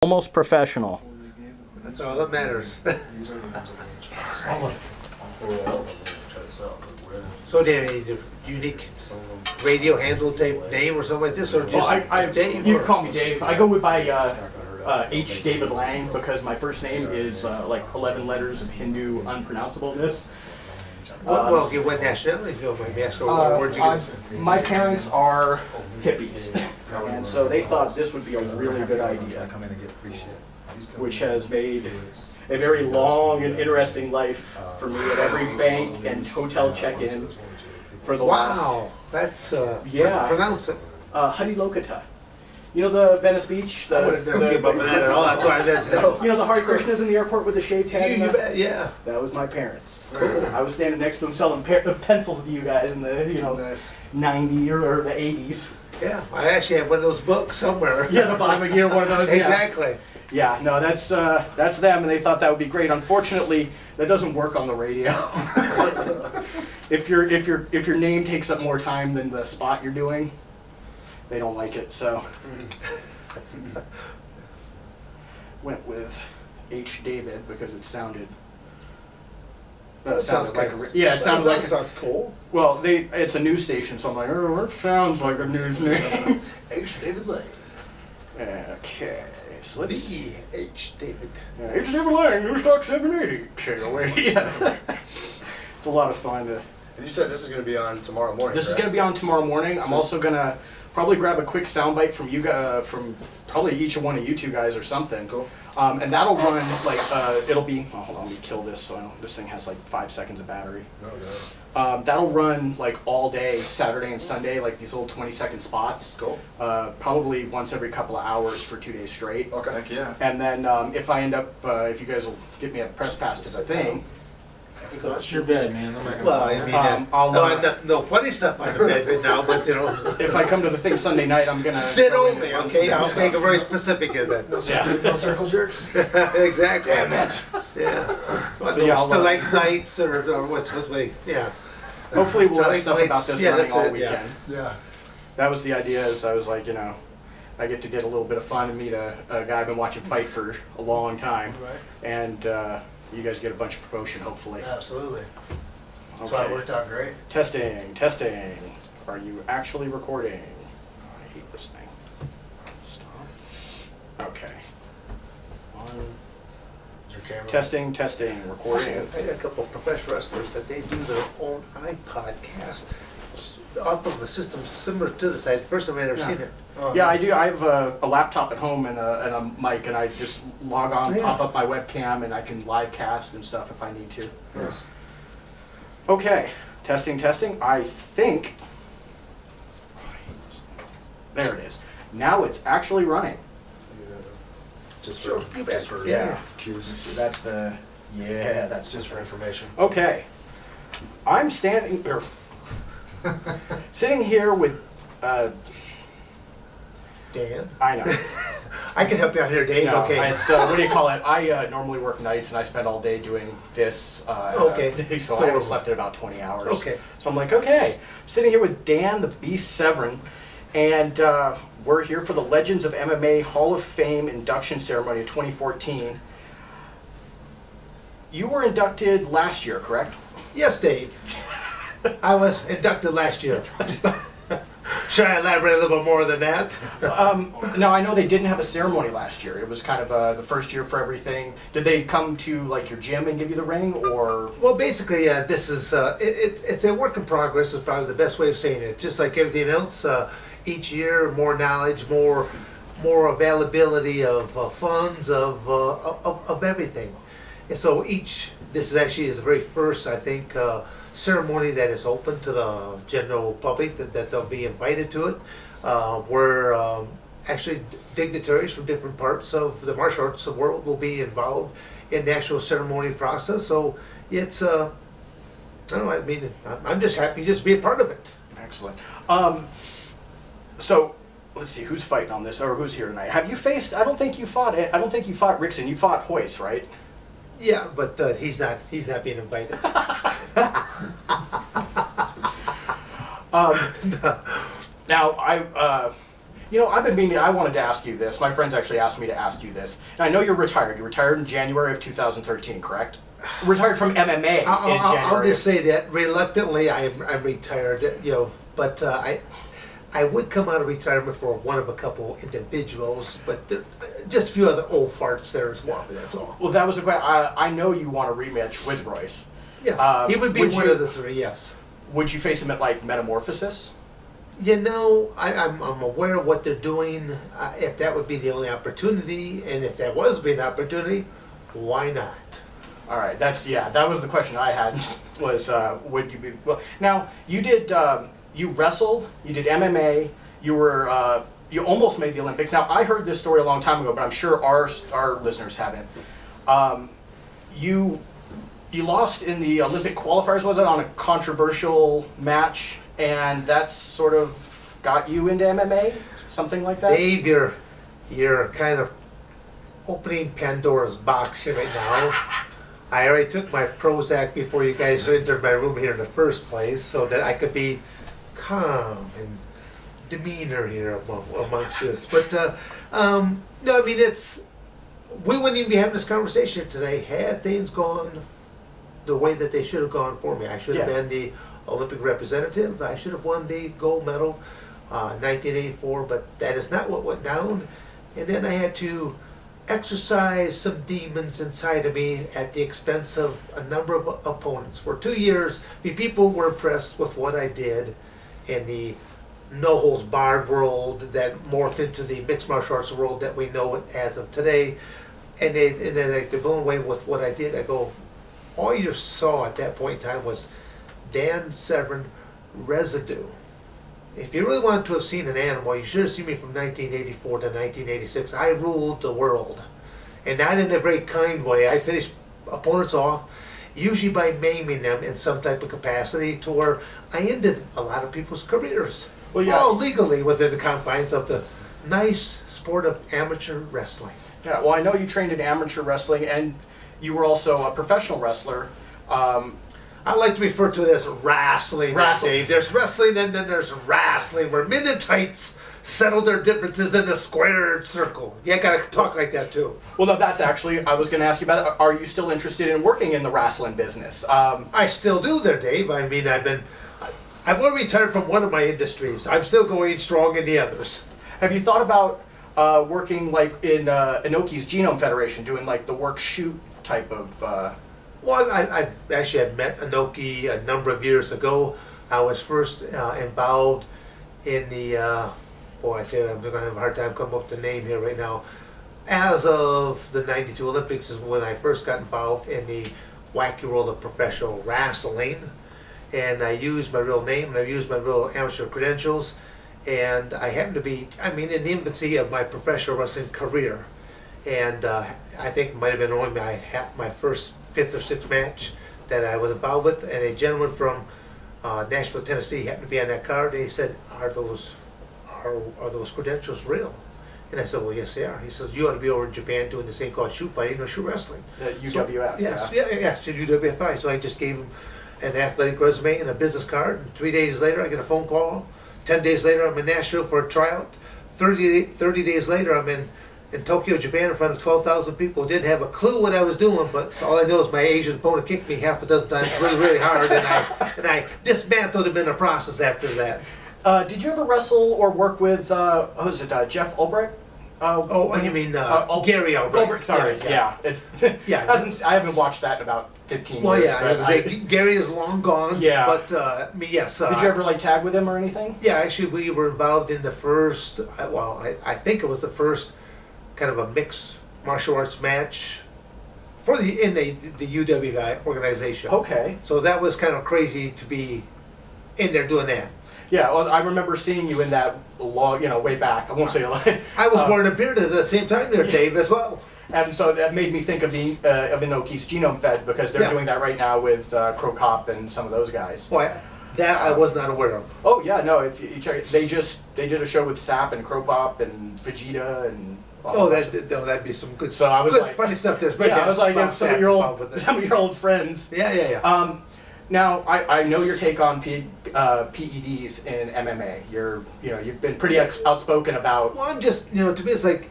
Almost professional. That's all that matters. So, do you have any unique radio handle type name or something like this, or just Dave? You can call me Dave. I go by H. David Lang because my first name is like 11 letters of Hindu unpronounceableness. Well, what nationality do you mind me asking? Where'd you get? My parents are hippies, and so they thought this would be a really good idea, which has made a very long and interesting life for me at every bank and hotel check-in for the last. Wow, that's yeah. Pronounce it. Hadi Lokata. You know the Venice Beach? I wouldn't know about that at all. That's why I said. You know the Hare Krishnas in the airport with the shaved head? You bet, yeah. That was my parents. I was standing next to them selling pencils to you guys in the 90 or the 80s. Yeah, I actually have one of those books somewhere. Yeah, the bottom of one of those. Exactly. Yeah, no, that's them, and they thought that would be great. Unfortunately, that doesn't work on the radio. If your name takes up more time than the spot you're doing, they don't like it. So went with H. David because it sounded. That sounds like good. it sounds like sounds cool. Well, it's a news station, so I'm like, oh, that sounds like a news name. H. David Lang. Okay, so let's The H. David. H. David Lang, Newstalk 780. Take away. Yeah. It's a lot of fun to. And you said this is going to be on tomorrow morning. This is going to be on tomorrow morning. I'm also going to probably grab a quick soundbite from you guys, from probably each one of you two guys or something. Cool. And that'll run like it'll be. Oh, hold on, let me kill this. So I know this thing has like 5 seconds of battery. Oh, no. That'll run like all day, Saturday and Sunday, like these little 20-second spots. Cool. Probably once every couple of hours for 2 days straight. Okay. Heck yeah. And then if I end up, if you guys will get me a press pass to the thing. That's your bed, man. I'm not gonna Well, say I mean, I'll, no funny stuff on the bed now, but if I come to the thing Sunday night, I'm gonna sit only. Okay, I'll make it very specific in that. No circle jerks. Exactly. Damn it. Yeah. Well, So, yeah, I'll, stalactites or what's way? Yeah. Hopefully we'll have stuff about this running that's all it, weekend. Yeah. That was the idea. Is I was like, I get to get a little bit of fun and meet a guy I've been watching fight for a long time, Right. and you guys get a bunch of promotion, hopefully. Absolutely. That's why it worked out great. Testing. Are you actually recording? Oh, I hate this thing. Stop. Okay. Is your camera? Testing, recording. I got a couple of professional wrestlers that they do their own iPodcast off of a system similar to this. First time I've ever seen it. Oh, Yeah, nice. I do. I have a laptop at home and a mic, and I just log on, Yeah. pop up my webcam, and I can live cast and stuff if I need to. Yes. Okay, testing. I think. There it is. Now it's actually running. Just Sure, for you bet. just for Yeah. cues. So that's the. Yeah, that's Just for information. Okay. I'm sitting here with. Dan, I know. I can help you out here, Dave. No, Okay. it's, what do you call it? I normally work nights and I spend all day doing this. Okay. So So- I haven't slept in about 20 hours. Okay. So I'm like, okay. Sitting here with Dan, the Beast Severn, and we're here for the Legends of MMA Hall of Fame induction ceremony of 2014. You were inducted last year, correct? Yes, Dave. I was inducted last year. Should I elaborate a little bit more than that? No, I know they didn't have a ceremony last year. It was kind of the first year for everything. Did they come to like your gym and give you the ring, or? Well, basically, this is it's a work in progress. Is probably the best way of saying it. Just like everything else, each year more knowledge, more availability of funds, of everything. And so this is actually the very first, I think, ceremony that is open to the general public, that they'll be invited to it, where actually dignitaries from different parts of the martial arts world will be involved in the actual ceremony process. So it's, I don't know, I mean, I'm just happy just to be a part of it. Excellent. So let's see who's fighting on this, or who's here tonight. Have you faced? I don't think you fought Rickson. You fought Hoyce, right? Yeah, but he's not being invited. Now I've been meaning, I wanted to ask you this. My friends actually asked me to ask you this. And I know you're retired. You retired in January of 2013, correct? Retired from MMA in January. I'll just say that reluctantly I'm retired, but I would come out of retirement for one of a couple individuals, but just a few other old farts there as well, that's all. Well, that was a question. I know you want a rematch with Royce. Yeah, he would be one of the three, yes. Would you face him at, like, Metamorphosis? I'm aware of what they're doing. If that would be the only opportunity, and if that was be an opportunity, why not? All right, that was the question I had, was would you be, well, now, you did, you wrestled, you did MMA, you almost made the Olympics. Now, I heard this story a long time ago, but I'm sure our listeners haven't. You lost in the Olympic qualifiers, was it, on a controversial match, and that sort of got you into MMA? Something like that? Dave, you're kind of opening Pandora's box here right now. I already took my Prozac before you guys entered my room here in the first place, so that I could be calm and demeanor here amongst us. But no, I mean, we wouldn't even be having this conversation today had things gone the way that they should have gone for me. I should have been the Olympic representative. I should have won the gold medal 1984, but that is not what went down. And then I had to exercise some demons inside of me at the expense of a number of opponents. For 2 years, people were impressed with what I did in the no-holds-barred world that morphed into the mixed martial arts world that we know it as of today. And they're blown away with what I did. I go, all you saw at that point in time was Dan Severn residue. If you really wanted to have seen an animal, you should have seen me from 1984 to 1986. I ruled the world. And not in a very kind way. I finished opponents off, usually by maiming them in some type of capacity, to where I ended a lot of people's careers. Well, all legally within the confines of the nice sport of amateur wrestling. Yeah, well, I know you trained in amateur wrestling, and you were also a professional wrestler. I like to refer to it as wrestling. Dave. There's wrestling and then there's wrestling, where men in tights settle their differences in a squared circle. You gotta talk like that too. Well, no, that's actually, I was gonna ask you about it. Are you still interested in working in the wrestling business? I still do there, Dave. I mean, I've already retired from one of my industries. I'm still going strong in the others. Have you thought about working like in Inoki's Genome Federation, doing like the work shoot type of... Well, I've actually met Inoki a number of years ago. I was first involved in the, I say I'm going to have a hard time coming up with the name here right now. As of the 92 Olympics is when I first got involved in the wacky world of professional wrestling. And I used my real name and I used my real amateur credentials. And I happened to be, in the infancy of my professional wrestling career. And I think it might have been only my first 5th or 6th match that I was involved with, and a gentleman from Nashville, Tennessee happened to be on that card, and he said, are those credentials real? And I said, well, yes, they are. He says, you ought to be over in Japan doing this thing called shoot fighting or shoot wrestling. UWF. Yes, UWFI. So I just gave him an athletic resume and a business card, and 3 days later I get a phone call. 10 days later I'm in Nashville for a tryout. 30 days later I'm in Tokyo, Japan, in front of 12,000 people. Didn't have a clue what I was doing, but all I know is my Asian opponent kicked me half a dozen times really, really hard, and I dismantled him in the process after that. Did you ever wrestle or work with, Jeff Ulbrich? You mean Gary Ulbrich? Sorry, yeah. I haven't watched that in about 15 years. Well, yeah, Gary is long gone. Yeah. But, yes. Did you ever, like, tag with him or anything? Yeah, actually, we were involved in the first, I think it was the first kind of a mixed martial arts match in the UWI organization. Okay. So that was kind of crazy to be in there doing that. Yeah, well, I remember seeing you in that way back. I won't say a lot. I was wearing a beard at the same time there, Dave, as well. And so that made me think of the of Inoki's Genome Fed, because they're doing that right now with Crow Cop and some of those guys. Well, that I was not aware of. Oh yeah, no. If you check, they did a show with Sap and Crow Pop and Vegeta and. That'd be some good. So I was good, like, funny stuff there. Yeah, I was like, some of your old friends. Yeah. Now, I know your take on PEDs in MMA. You've been pretty outspoken about. Well, I'm just, to me, it's like,